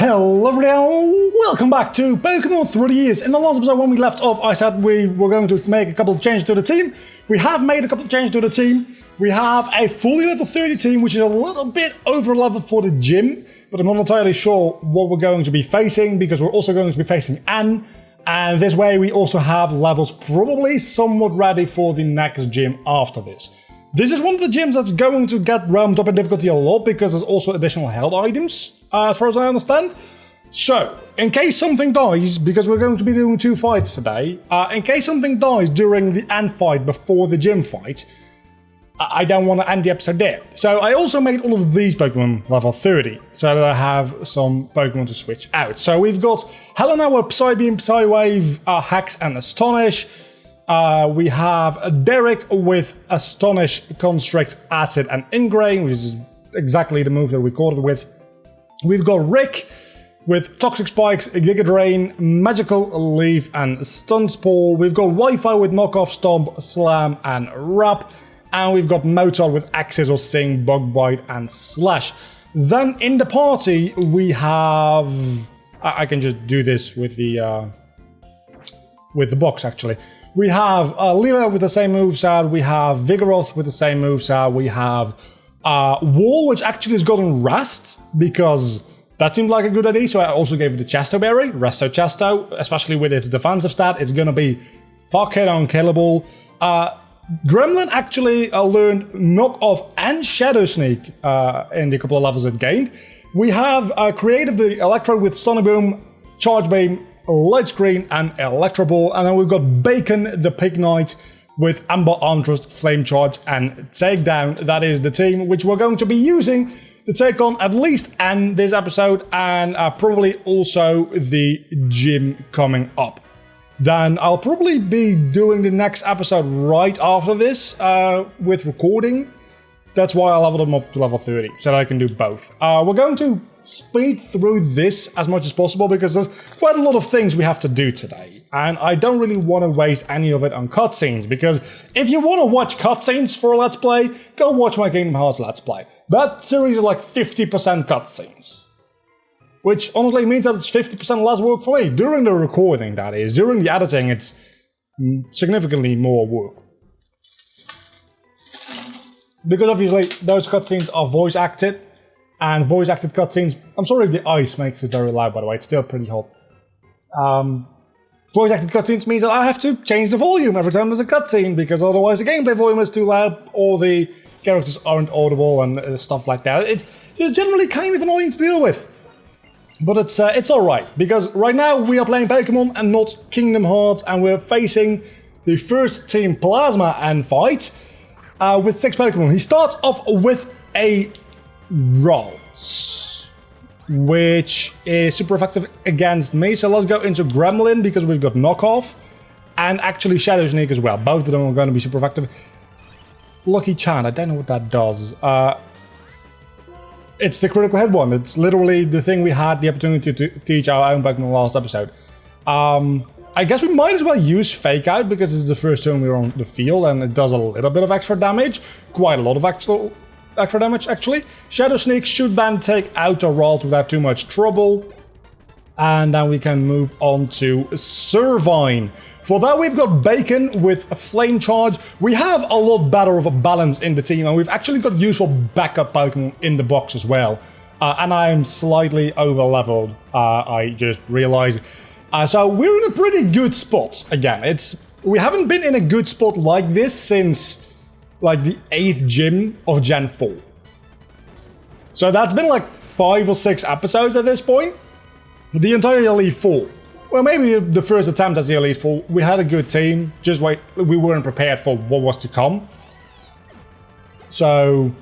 Hello everyone, welcome back to Pokemon Through the Years. In the last episode when we left off, I said we were going to make a couple of changes to the team. We have made a couple of changes to the team. We have a fully level 30 team, which is a little bit over level for the gym, but I'm not entirely sure what we're going to be facing because we're also going to be facing Anne. And this way we also have levels probably somewhat ready for the next gym after this. This is one of the gyms that's going to get ramped up in difficulty a lot because there's also additional health items, as far as I understand. So, in case something dies, because we're going to be doing 2 fights today, in case something dies during the end fight before the gym fight, I don't want to end the episode there. So I also made all of these Pokemon level 30, so that I have some Pokemon to switch out. So we've got Helena with Psybeam, Psywave, Hex and Astonish. We have Derek with Astonish, Constrict, Acid and Ingrain, which is exactly the move that we caught it with. We've got Rick with Toxic Spikes, Giga Drain, Magical Leaf and Stun Spore. We've got Wi-Fi with Knockoff, Stomp, Slam and Wrap. And we've got Mewtwo with Acreus or Sing, Bug Bite and Slash. Then in the party we have... I can just do this with the box actually. We have Leela with the same moveset, we have Vigoroth with the same moveset, we have Wall, which actually has gotten Rest, because that seemed like a good idea, so I also gave it the Chesto Berry, Resto Chesto, especially with its defensive stat, it's gonna be fucking unkillable. Gremlin actually learned Knock Off and Shadow Sneak in the couple of levels it gained. We have created the Electro with Sonic Boom, Charge Beam, Light Screen and Electro Ball, and then we've got Bacon the Pig Knight with Amber Arm Thrust, Flame Charge and Takedown. That is the team which we're going to be using to take on at least Anne this episode and probably also the gym coming up. Then I'll probably be doing the next episode right after this with recording. That's why I leveled them up to level 30, so that I can do both. We're going to speed through this as much as possible because there's quite a lot of things we have to do today. And I don't really want to waste any of it on cutscenes, because if you want to watch cutscenes for a Let's Play, go watch my Kingdom Hearts Let's Play. That series is like 50% cutscenes. Which honestly means that it's 50% less work for me. During the recording, that is. During the editing, it's significantly more work. Because obviously, those cutscenes are voice acted. And voice acted cutscenes... I'm sorry if the ice makes it very loud, by the way. It's still pretty hot. Voice acted cutscenes means that I have to change the volume every time there's a cutscene, because otherwise the gameplay volume is too loud, or the characters aren't audible and stuff like that. It's generally kind of annoying to deal with. But it's alright, because right now we are playing Pokemon and not Kingdom Hearts, and we're facing the first Team Plasma and fight with 6 Pokemon. He starts off with a Ralts, which is super effective against me, so let's go into Gremlin, because we've got Knockoff, and actually Shadow Sneak as well. Both of them are going to be super effective. Lucky Charm, I don't know what that does. It's the critical hit one. It's literally the thing we had the opportunity to teach our own Pokemon last episode. I guess we might as well use Fake Out because it's the first turn we're on the field and it does a little bit of extra damage. Quite a lot of extra damage, actually. Shadow Sneak should then take out a Ralt without too much trouble. And then we can move on to Servine. For that, we've got Bacon with a Flame Charge. We have a lot better of a balance in the team, and we've actually got useful backup Pokemon in the box as well. And I am slightly over-leveled, I just realized. So we're in a pretty good spot, again. We haven't been in a good spot like this since like the 8th gym of Gen 4. So that's been like 5 or 6 episodes at this point. The entire Elite 4. Well, maybe the first attempt as the Elite Four, we had a good team, just wait, we weren't prepared for what was to come. So,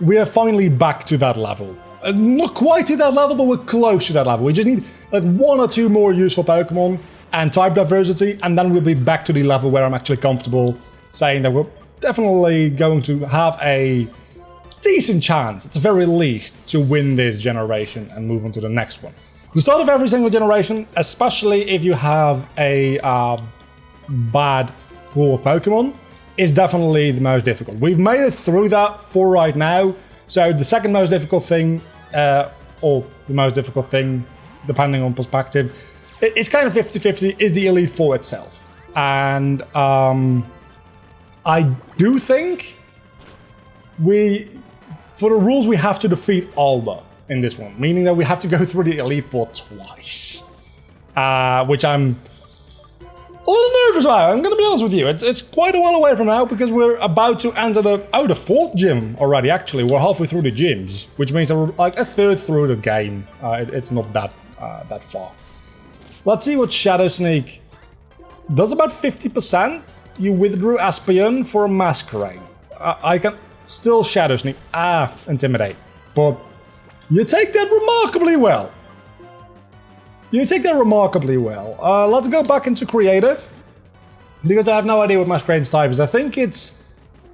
we are finally back to that level. Not quite to that level, but we're close to that level. We just need like 1 or 2 more useful Pokemon and type diversity, and then we'll be back to the level where I'm actually comfortable saying that we're definitely going to have a decent chance, at the very least, to win this generation and move on to the next one. The start of every single generation, especially if you have a bad pool of Pokemon, is definitely the most difficult. We've made it through that for right now, so the second most difficult thing, or the most difficult thing, depending on perspective. It's kind of 50-50, is the Elite Four itself. And I do think for the rules, we have to defeat Alba in this one, meaning that we have to go through the Elite Four twice. Which I'm a little nervous about. I'm going to be honest with you. It's quite a while away from now because we're about to enter the fourth gym already, actually. We're halfway through the gyms, which means that we're like a third through the game. It's not that far. Let's see what Shadow Sneak does. About 50%. You withdrew Aspion for a Masquerade. I can still Shadow Sneak. Intimidate. But you take that remarkably well. Let's go back into Creative. Because I have no idea what Masquerade's type is. I think it's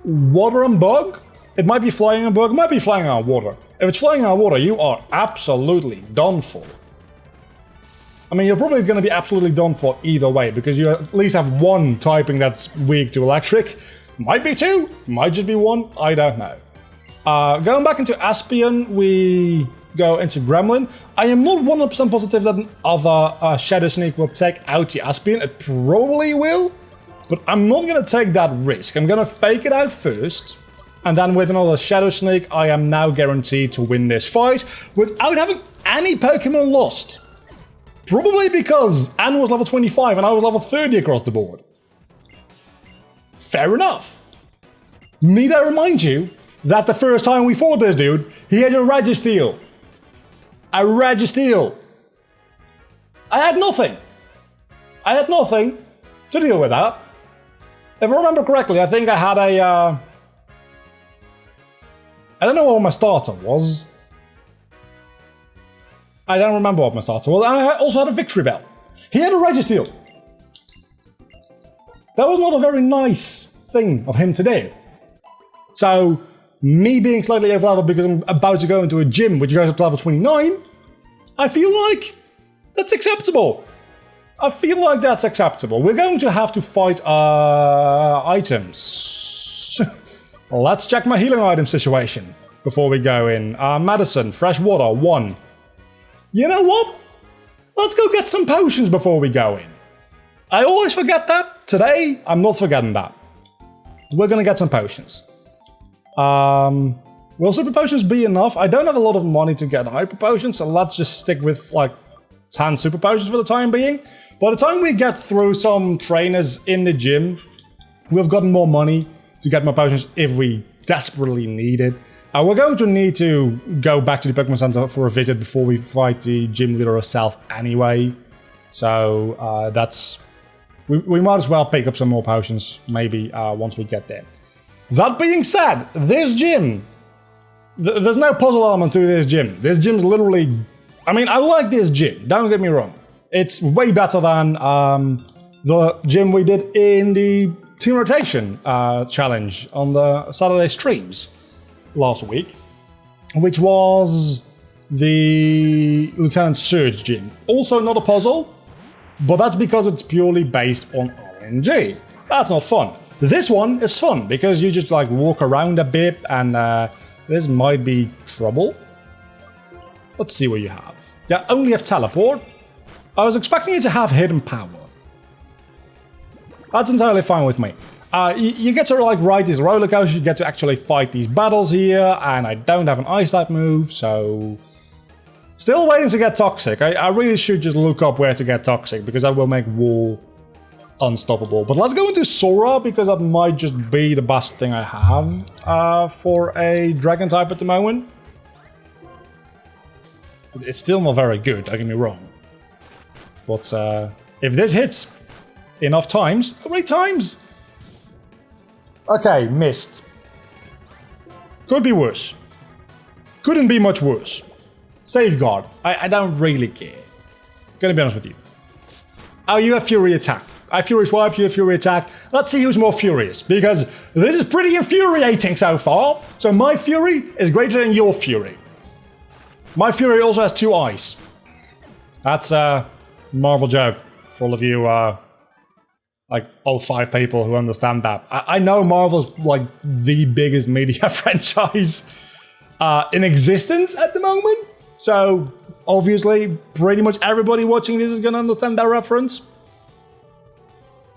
Water and Bug. It might be Flying and Bug. It might be Flying on Water. If it's Flying on Water, you are absolutely done for. I mean, you're probably going to be absolutely done for either way, because you at least have one typing that's weak to Electric. Might be two, might just be one, I don't know. Going back into Aspion, we go into Gremlin. I am not 100% positive that another Shadow Sneak will take out the Aspion. It probably will, but I'm not going to take that risk. I'm going to fake it out first, and then with another Shadow Sneak, I am now guaranteed to win this fight without having any Pokemon lost. Probably because Anne was level 25 and I was level 30 across the board. Fair enough. Need I remind you that the first time we fought this dude, he had a Registeel. A Registeel. I had nothing. To deal with that. If I remember correctly, I think I had a... I don't know what my starter was. I don't remember what my starter was. I also had a Victory Bell. He had a Registeel. That was not a very nice thing of him to do. So, me being slightly over-leveled because I'm about to go into a gym which goes up to level 29, I feel like that's acceptable. We're going to have to fight items. Let's check my healing item situation before we go in. Medicine, fresh water, 1. You know what? Let's go get some potions before we go in. I always forget that. Today, I'm not forgetting that. We're gonna get some potions. Will super potions be enough? I don't have a lot of money to get hyper potions, so let's just stick with like 10 super potions for the time being. By the time we get through some trainers in the gym, we've gotten more money to get more potions if we desperately need it. We're going to need to go back to the Pokemon Center for a visit before we fight the gym leader herself anyway. So that's... We might as well pick up some more potions, maybe, once we get there. That being said, this gym... There's no puzzle element to this gym. This gym's literally... I mean, I like this gym, don't get me wrong. It's way better than the gym we did in the Team Rotation challenge on the Saturday streams last week, which was the Lieutenant Surge gym. Also not a puzzle, but that's because it's purely based on RNG. That's not fun. This one is fun because you just like walk around a bit and this might be trouble. Let's see what you have. Yeah, only have teleport. I was expecting you to have hidden power. That's entirely fine with me. You get to like ride this roller coaster, you get to actually fight these battles here, and I don't have an ice type move, so... Still waiting to get Toxic. I really should just look up where to get Toxic, because that will make Wall unstoppable. But let's go into Sora, because that might just be the best thing I have for a Dragon type at the moment. It's still not very good, don't get me wrong. But if this hits enough times, 3 times... Okay, missed. Could be worse. Couldn't be much worse. Safeguard. I don't really care. Gonna be honest with you. Oh, you have Fury Attack. I have Fury Swipe, you have Fury Attack. Let's see who's more furious, because this is pretty infuriating so far. So my Fury is greater than your Fury. My Fury also has 2 eyes. That's a Marvel joke for all of you, like all 5 people who understand that. I know Marvel's like the biggest media franchise in existence at the moment. So obviously, pretty much everybody watching this is going to understand that reference.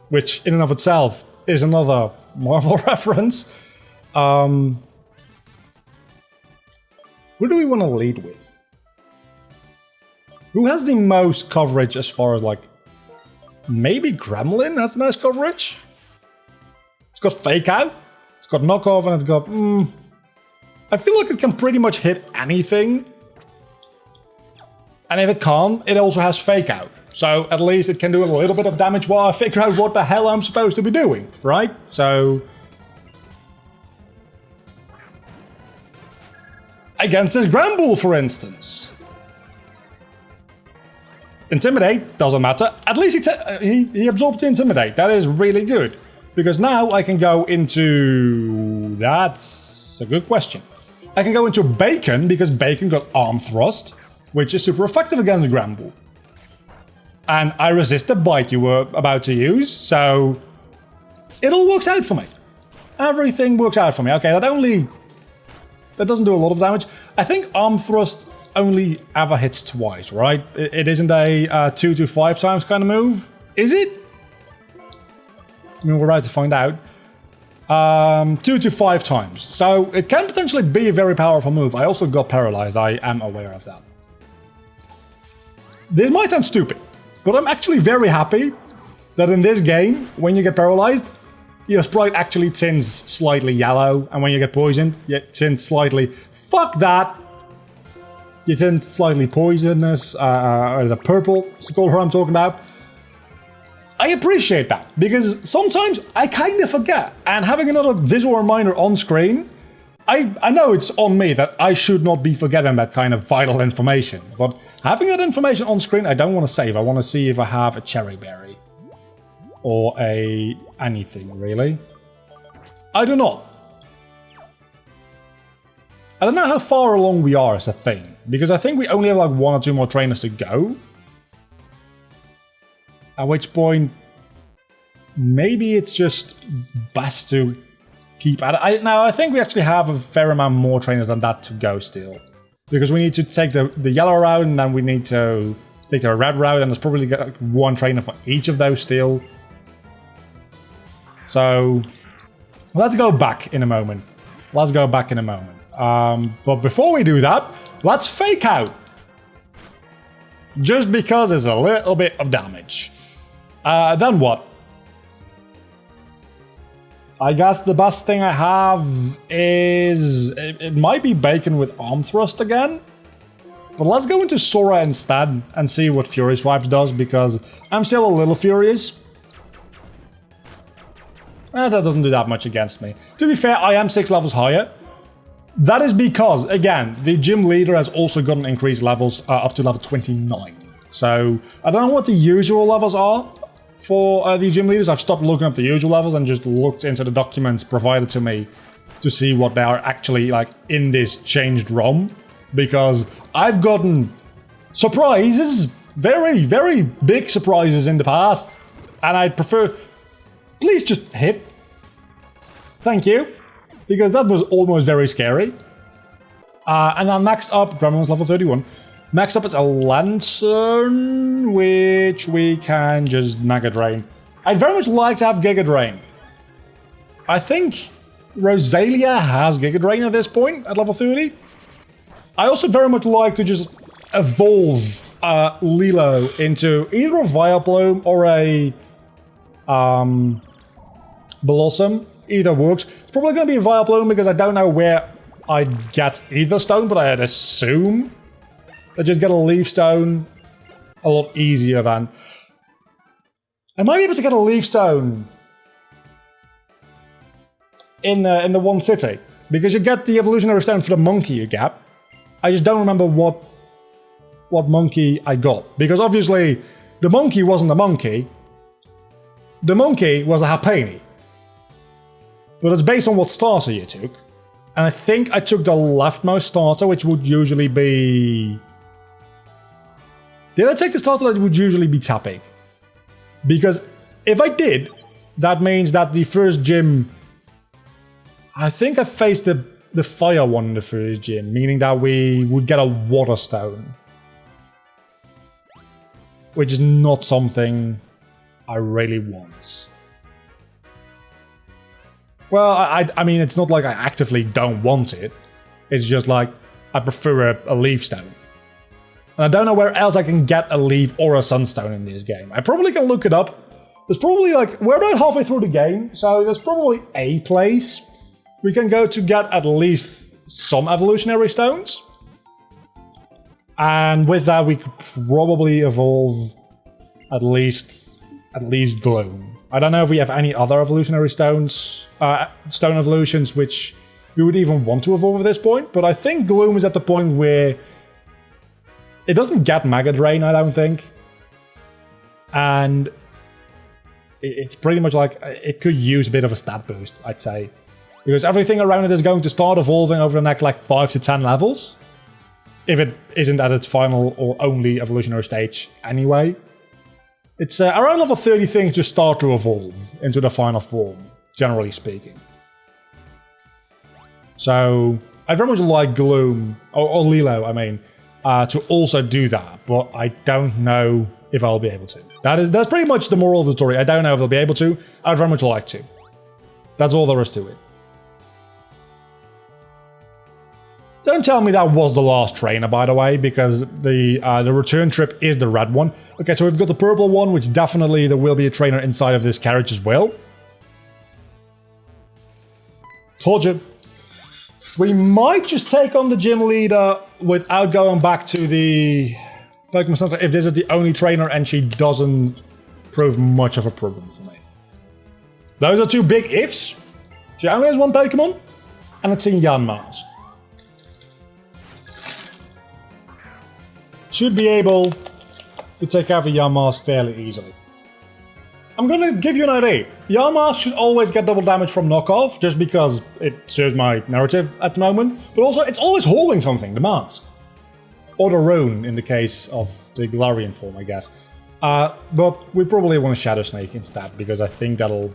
Which, in and of itself, is another Marvel reference. Who do we want to lead with? Who has the most coverage as far as, like... Maybe Gremlin has the most coverage? It's got Fake Out, it's got Knockoff, and it's got... I feel like it can pretty much hit anything. And if it can't, it also has Fake Out. So at least it can do a little bit of damage while I figure out what the hell I'm supposed to be doing, right? So... Against this Granbull, for instance. Intimidate, doesn't matter. At least he absorbed the Intimidate. That is really good. Because now I can go into... That's a good question. I can go into Bacon, because Bacon got Arm Thrust, which is super effective against Granbull. And I resist the bite you were about to use, so... It all works out for me. Everything works out for me. Okay, that doesn't do a lot of damage. I think Arm Thrust only ever hits twice, right? It isn't a 2 to 5 times kind of move. Is it? I mean, we're right to find out. 2 to 5 times. So it can potentially be a very powerful move. I also got paralyzed. I am aware of that. This might sound stupid, but I'm actually very happy that in this game, when you get paralyzed, your sprite actually tints slightly yellow, and when you get poisoned, it tints slightly... Fuck that! You tint slightly poisonous, or the purple color I'm talking about. I appreciate that, because sometimes I kind of forget, and having another visual reminder on screen, I know it's on me that I should not be forgetting that kind of vital information, but having that information on screen, I don't want to save. I want to see if I have a cherry berry. Or anything, really. I do not. I don't know how far along we are as a thing, because I think we only have like 1 or 2 more trainers to go. At which point, maybe it's just best to keep at it. I think we actually have a fair amount more trainers than that to go still. Because we need to take the yellow route, and then we need to take the red route, and there's probably like 1 trainer for each of those still. So, let's go back in a moment. But before we do that, let's Fake Out. Just because it's a little bit of damage. Then what? I guess the best thing I have is... It might be Bacon with Arm Thrust again. But let's go into Sora instead and see what Furious Vibes does, because I'm still a little furious. That doesn't do that much against me. To be fair, I am 6 levels higher. That is because, again, the gym leader has also gotten increased levels up to level 29. So, I don't know what the usual levels are for the gym leaders. I've stopped looking up the usual levels and just looked into the documents provided to me to see what they are actually like in this changed ROM. Because I've gotten surprises, very, very big surprises in the past. And I'd prefer... Please just hit. Thank you. Because that was almost very scary. And then next up, Gremlin's level 31. Next up is a Lantern, which we can just Mega Drain. I'd very much like to have Giga Drain. I think Rosalia has Giga Drain at this point, at level 30. I also very much like to just evolve Lilo into either a Vileplume or a... Blossom. Either works. It's probably going to be a Vileplume because I don't know where I'd get either stone, but I'd assume I just get a Leaf Stone a lot easier than... I might be able to get a Leaf Stone in the one city, because you get the Evolutionary Stone for the monkey you get. I just don't remember what monkey I got, because obviously the monkey wasn't a monkey. The monkey was a Happani. But it's based on what starter you took. And I think I took the leftmost starter, which would usually be... Did I take the starter that would usually be Tapping? Because if I did, that means that the first gym... I think I faced the fire one in the first gym, meaning that we would get a Water Stone. which is not something I really want. Well, I mean, it's not like I actively don't want it. It's just like I prefer a leaf stone. And I don't know where else I can get a leaf or a sunstone in this game. I probably can look it up. There's probably like, we're about halfway through the game, so there's probably a place we can go to get at least some evolutionary stones. And with that, we could probably evolve at least Gloom. I don't know if we have any other evolutionary stones, stone evolutions, which we would even want to evolve at this point. But I think Gloom is at the point where it doesn't get Mega Drain, I don't think. And it's pretty much like it could use a bit of a stat boost, I'd say. Because everything around it is going to start evolving over the next like 5 to 10 levels. If it isn't at its final or only evolutionary stage anyway. It's around level 30 things just start to evolve into the final form, generally speaking. So I very much like Gloom, or Lilo, I mean, to also do that, but I don't know if I'll be able to. That's pretty much the moral of the story. I don't know if I'll be able to. I'd very much like to. That's all there is to it. Don't tell me that was the last trainer, by the way, because the return trip is the red one. Okay, so we've got the purple one, which definitely there will be a trainer inside of this carriage as well. Told you. We might just take on the gym leader without going back to the Pokemon Center if this is the only trainer and she doesn't prove much of a problem for me. Those are two big ifs. She only has one Pokemon, and it's in Yanmask. Should be able to take out the Yamask fairly easily. I'm gonna give you an idea. Yamask should always get double damage from knockoff, just because it serves my narrative at the moment. But also, it's always holding something, the mask. Or the rune, in the case of the Galarian form, I guess. But we probably want a Shadow Snake instead, because I think that'll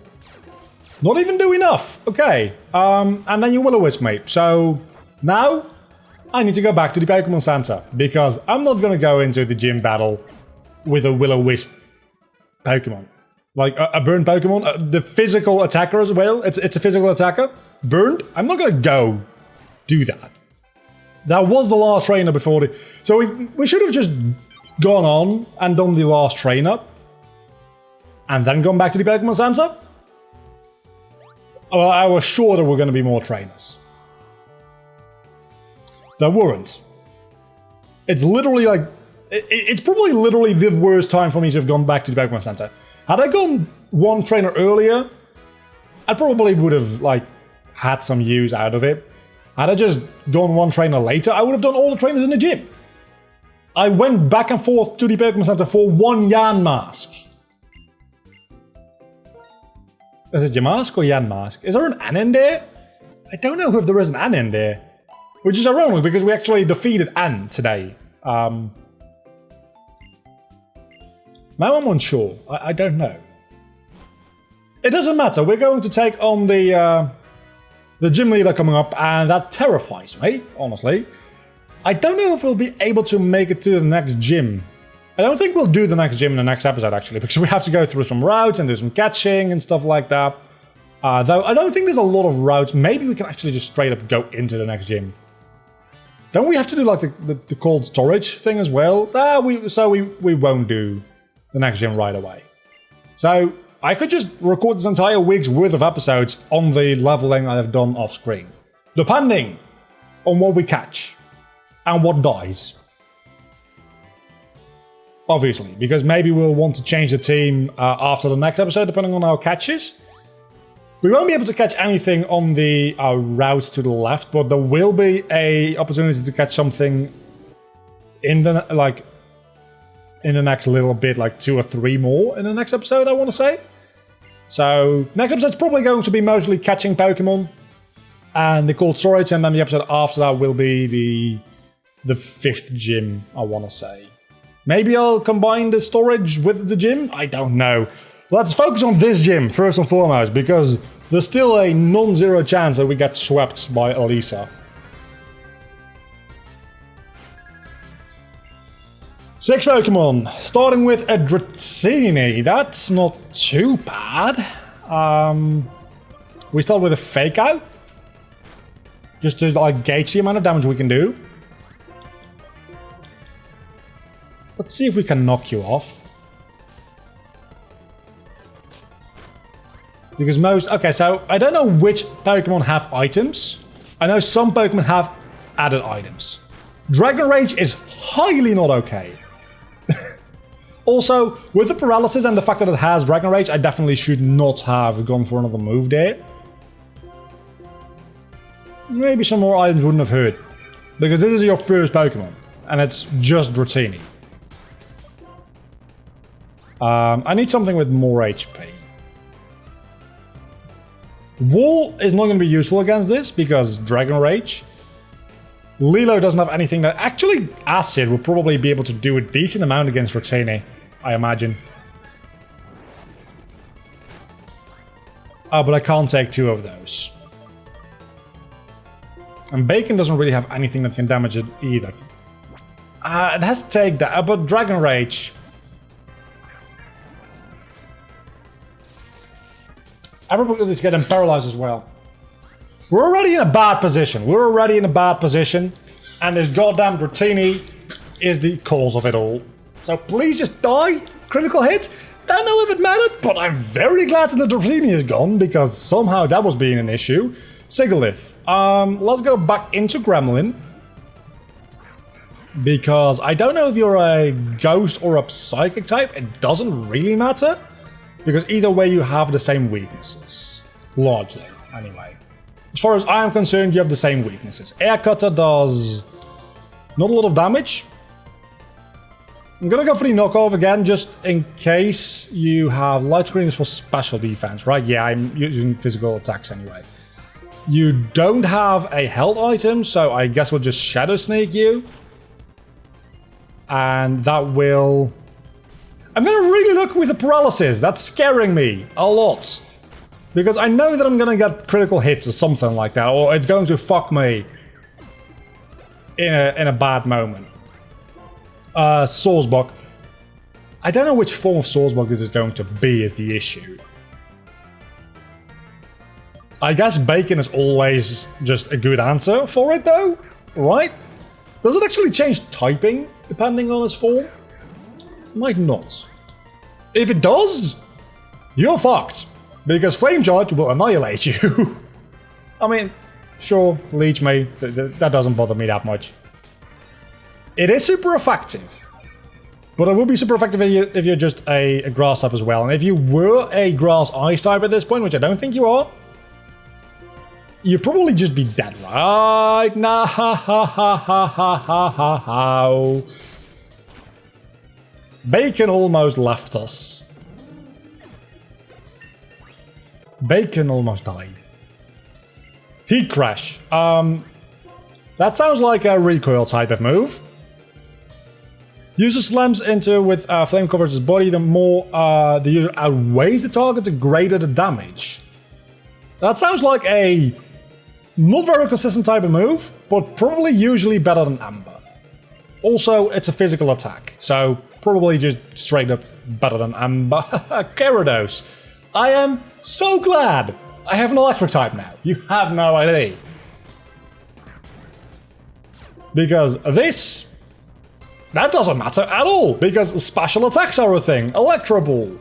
not even do enough. Okay, and then you Will-O-Wisp, mate. So, now I need to go back to the Pokemon Center, because I'm not going to go into the gym battle with a Will-O-Wisp Pokemon. Like a burned Pokemon, the physical attacker as well. It's a physical attacker. Burned? I'm not going to go do that. That was the last trainer before the... So we should have just gone on and done the last trainer. And then gone back to the Pokemon Center. Well, I was sure there were going to be more trainers. There weren't. It's literally like... It's probably literally the worst time for me to have gone back to the Pokemon Center. Had I gone one trainer earlier, I probably would have, like, had some use out of it. Had I just gone one trainer later, I would have done all the trainers in the gym. I went back and forth to the Pokemon Center for one Yanmask. Is it Yamask or Yanmask? Is there an N in there? I don't know if there is an N in there. Which is ironic, because we actually defeated N today. Now I'm unsure. I don't know. It doesn't matter. We're going to take on the gym leader coming up, and that terrifies me, honestly. I don't know if we'll be able to make it to the next gym. I don't think we'll do the next gym in the next episode, actually, because we have to go through some routes and do some catching and stuff like that. Though I don't think there's a lot of routes. Maybe we can actually just straight up go into the next gym. Don't we have to do like the cold storage thing as well? We won't do the next gym right away. So I could just record this entire week's worth of episodes on the leveling I have done off screen, depending on what we catch and what dies. Obviously, because maybe we'll want to change the team after the next episode, depending on our catches. We won't be able to catch anything on the route to the left, but there will be a opportunity to catch something in the next little bit, like 2 or 3 more in the next episode, I want to say. So next episode's probably going to be mostly catching Pokemon and the cold storage, and then the episode after that will be the 5th gym, I want to say. Maybe I'll combine the storage with the gym? I don't know. Let's focus on this gym first and foremost, because there's still a non-zero chance that we get swept by Elisa. 6 Pokemon, starting with a Dratini. That's not too bad. We start with a Fake Out, just to like gauge the amount of damage we can do. Let's see if we can knock you off. Because most... Okay, so I don't know which Pokemon have items. I know some Pokemon have added items. Dragon Rage is highly not okay. Also, with the paralysis and the fact that it has Dragon Rage, I definitely should not have gone for another move there. Maybe some more items wouldn't have hurt. Because this is your first Pokemon. And it's just Dratini. I need something with more HP. Wall is not going to be useful against this because Dragon Rage. Lilo doesn't have anything that... Actually, Acid will probably be able to do a decent amount against Dratini, I imagine. Oh, but I can't take 2 of those. And Bacon doesn't really have anything that can damage it either. It has to take that, but Dragon Rage... Everybody's getting paralyzed as well. We're already in a bad position. And this goddamn Dratini is the cause of it all. So please just die. Critical hit. Don't know if it mattered, but I'm very glad that the Dratini is gone because somehow that was being an issue. Sigalith. Let's go back into Gremlin. Because I don't know if you're a ghost or a psychic type. It doesn't really matter. Because either way you have the same weaknesses. Largely, anyway. As far as I am concerned, you have the same weaknesses. Air Cutter does not a lot of damage. I'm gonna go for the knockoff again, just in case you have Light Screen is for special defense, right? Yeah, I'm using physical attacks anyway. You don't have a health item, so I guess we'll just Shadow Sneak you. And that will... I'm gonna really look with the paralysis. That's scaring me a lot. Because I know that I'm gonna get critical hits or something like that, or it's going to fuck me in a bad moment. Swordsbug. I don't know which form of Swordsbug this is going to be is the issue. I guess Bacon is always just a good answer for it though, right? Does it actually change typing depending on its form? Might not. If it does, you're fucked. Because Flame Charge will annihilate you. I mean, sure, Leech me. That doesn't bother me that much. It is super effective. But it will be super effective if you're just a grass type as well. And if you were a grass ice type at this point, which I don't think you are, you'd probably just be dead right now. Bacon almost left us. Bacon almost died. Heat Crash. That sounds like a recoil type of move. User slams into with flame covers his body. The more the user outweighs the target, the greater the damage. That sounds like a not very consistent type of move, but probably usually better than Amber. Also, it's a physical attack, so probably just straight up better than Amber. Gyarados. I am so glad I have an electric type now. You have no idea. Because this, that doesn't matter at all, because special attacks are a thing. Electro Ball.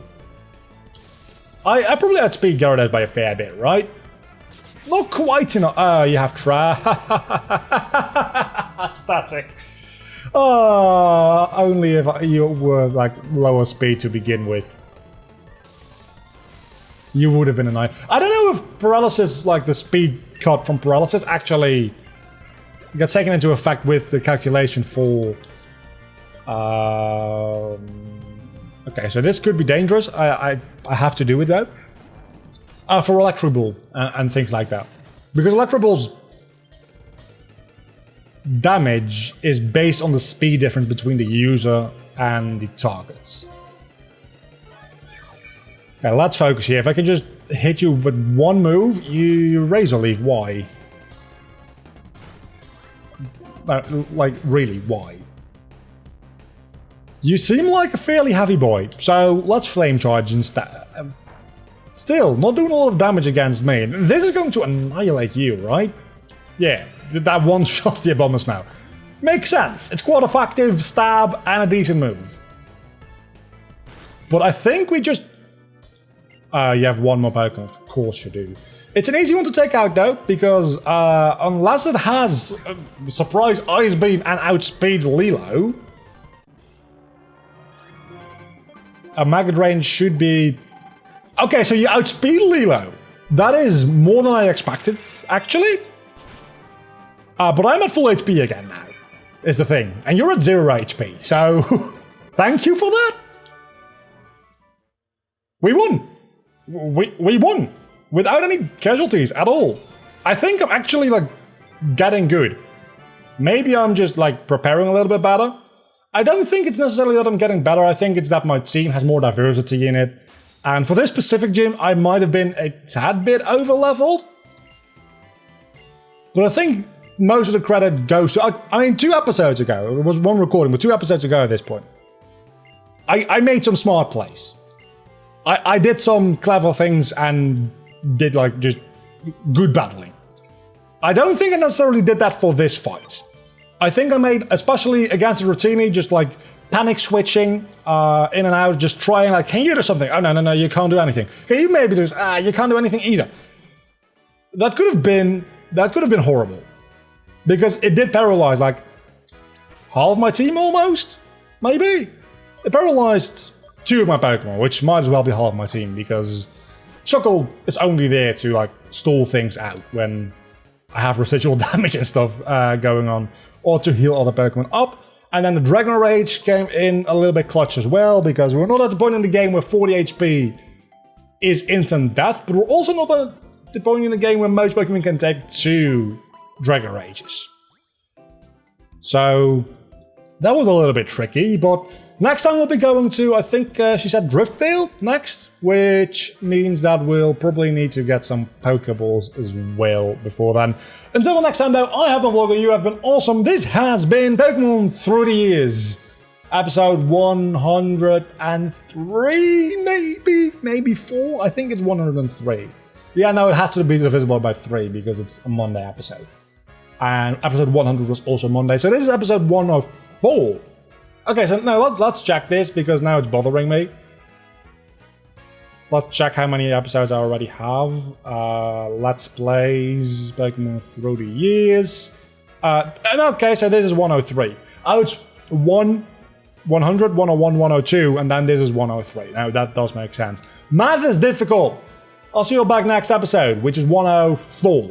I probably outspeed Gyarados by a fair bit, right? Not quite enough. Oh, you have Static. Only if you were like lower speed to begin with. You would have been a knight. I don't know if paralysis, like the speed cut from paralysis, actually gets taken into effect with the calculation for... Okay, so this could be dangerous. I have to do with that. For Electro Ball and things like that. Because Electro Ball's damage is based on the speed difference between the user and the targets. Okay, let's focus here. If I can just hit you with one move, you Razor Leaf. Why? Like, really, why? You seem like a fairly heavy boy, so let's flame charge instead. Still, not doing a lot of damage against me. This is going to annihilate you, right? Yeah, that one shot's the Abomus now. Makes sense. It's quite effective, stab, and a decent move. But I think we just... you have one more Pokemon, of course you do. It's an easy one to take out though, because unless it has Surprise Ice Beam and outspeeds Lilo, a Mega Drain should be... Okay, so you outspeed Lilo. That is more than I expected, actually. But I'm at full HP again now, is the thing. And you're at 0 HP, so thank you for that. We won. We won. Without any casualties at all. I think I'm actually, like, getting good. Maybe I'm just, like, preparing a little bit better. I don't think it's necessarily that I'm getting better. I think it's that my team has more diversity in it. And for this specific gym, I might have been a tad bit over-leveled. But I think most of the credit goes to... I mean, 2 episodes ago, it was one recording, but 2 episodes ago at this point, I made some smart plays. I did some clever things and did, like, just good battling. I don't think I necessarily did that for this fight. I think I made, especially against Rotini, just, like, panic switching in and out, just trying, like, can you do something? Oh, no, you can't do anything. Can you maybe do this? You can't do anything either. That could have been horrible. Because it did paralyze, like, half my team almost? Maybe? It paralyzed 2 of my Pokemon, which might as well be half my team, because Shuckle is only there to, like, stall things out when I have residual damage and stuff going on, or to heal other Pokemon up. And then the Dragon Rage came in a little bit clutch as well, because we're not at the point in the game where 40 HP is instant death, but we're also not at the point in the game where most Pokemon can take 2 Dragon Rages. So that was a little bit tricky, but next time we'll be going to, I think she said Driftvale next, which means that we'll probably need to get some Pokeballs as well before then. Until the next time though, I have been Vlogger, you have been awesome. This has been Pokemon Through the Years, episode 103, maybe 4? I think it's 103. Yeah, no, it has to be divisible by 3 because it's a Monday episode. And episode 100 was also Monday, so this is episode 104. Okay, so now let's check this because now it's bothering me. Let's check how many episodes I already have. Let's Plays Pokemon Through the Years. And okay, so this is 103. Oh, it's 100, 101, 102, and then this is 103. Now that does make sense. Math is difficult. I'll see you all back next episode, which is 104.